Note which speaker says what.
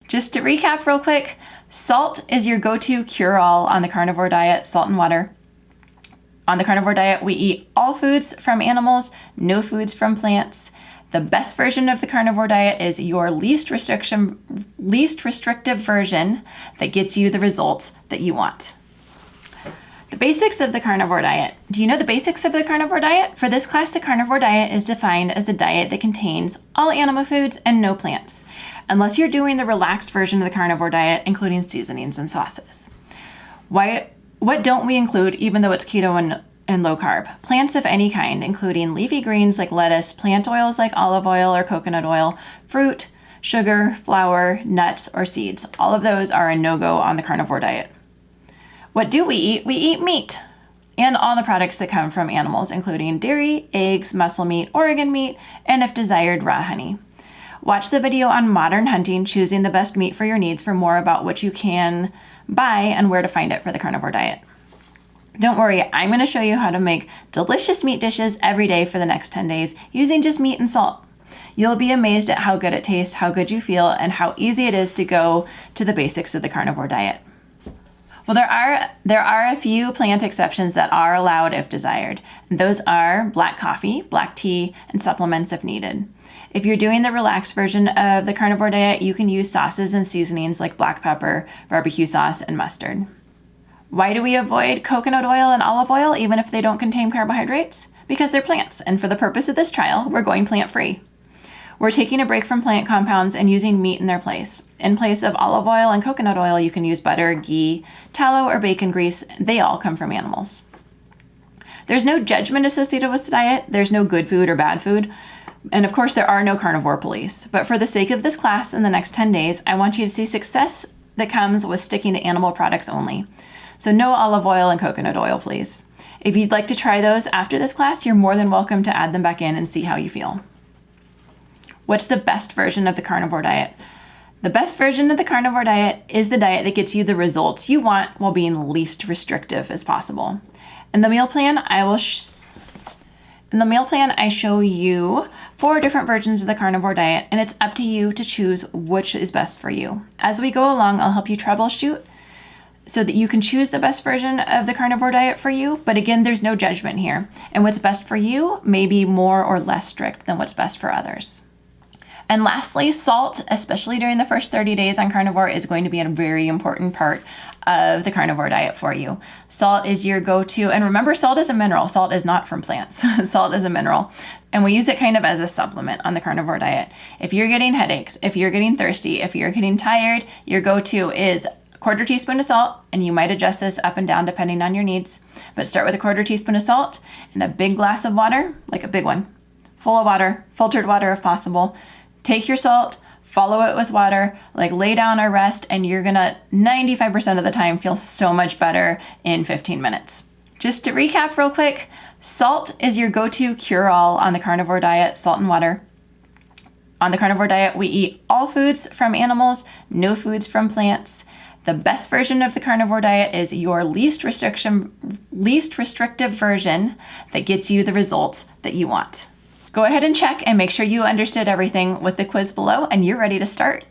Speaker 1: Just to recap real quick, salt is your go-to cure-all on the carnivore diet, salt and water. On the carnivore diet, we eat all foods from animals, no foods from plants. The best version of the carnivore diet is your least restrictive version that gets you the results that you want. The basics of the carnivore diet. Do you know the basics of the carnivore diet? For this class, the carnivore diet is defined as a diet that contains all animal foods and no plants, unless you're doing the relaxed version of the carnivore diet, including seasonings and sauces. What don't we include, even though it's keto and low carb? Plants of any kind, including leafy greens like lettuce, plant oils like olive oil or coconut oil, fruit, sugar, flour, nuts, or seeds. All of those are a no-go on the carnivore diet. What do we eat? We eat meat and all the products that come from animals, including dairy, eggs, muscle meat, organ meat, and if desired, raw honey. Watch the video on modern hunting, choosing the best meat for your needs, for more about what you can buy and where to find it for the carnivore diet. Don't worry, I'm going to show you how to make delicious meat dishes every day for the next 10 days using just meat and salt. You'll be amazed at how good it tastes, how good you feel, and how easy it is to go to the basics of the carnivore diet. Well, there are a few plant exceptions that are allowed if desired. And those are black coffee, black tea, and supplements if needed. If you're doing the relaxed version of the carnivore diet, you can use sauces and seasonings like black pepper, barbecue sauce, and mustard. Why do we avoid coconut oil and olive oil even if they don't contain carbohydrates? Because they're plants, and for the purpose of this trial, we're going plant-free. We're taking a break from plant compounds and using meat in their place. In place of olive oil and coconut oil, you can use butter, ghee, tallow, or bacon grease. They all come from animals. There's no judgment associated with the diet. There's no good food or bad food. And of course, there are no carnivore police. But for the sake of this class in the next 10 days, I want you to see success that comes with sticking to animal products only. So no olive oil and coconut oil, please. If you'd like to try those after this class, you're more than welcome to add them back in and see how you feel. What's the best version of the carnivore diet? The best version of the carnivore diet is the diet that gets you the results you want while being least restrictive as possible. In the meal plan, I show you 4 different versions of the carnivore diet, and it's up to you to choose which is best for you. As we go along, I'll help you troubleshoot so that you can choose the best version of the carnivore diet for you. But again, there's no judgment here. And what's best for you may be more or less strict than what's best for others. And lastly, salt, especially during the first 30 days on carnivore, is going to be a very important part of the carnivore diet for you. Salt is your go-to, and remember, salt is a mineral. Salt is not from plants. Salt is a mineral, and we use it kind of as a supplement on the carnivore diet. If you're getting headaches, if you're getting thirsty, if you're getting tired, your go-to is a 1/4 teaspoon of salt, and you might adjust this up and down depending on your needs, but start with a 1/4 teaspoon of salt and a big glass of water, like a big one, full of water, filtered water if possible. Take your salt, follow it with water, like lay down or rest, and you're gonna 95% of the time feel so much better in 15 minutes. Just to recap real quick, salt is your go-to cure-all on the carnivore diet, salt and water. On the carnivore diet, we eat all foods from animals, no foods from plants. The best version of the carnivore diet is your least restrictive version that gets you the results that you want. Go ahead and check and make sure you understood everything with the quiz below, and you're ready to start.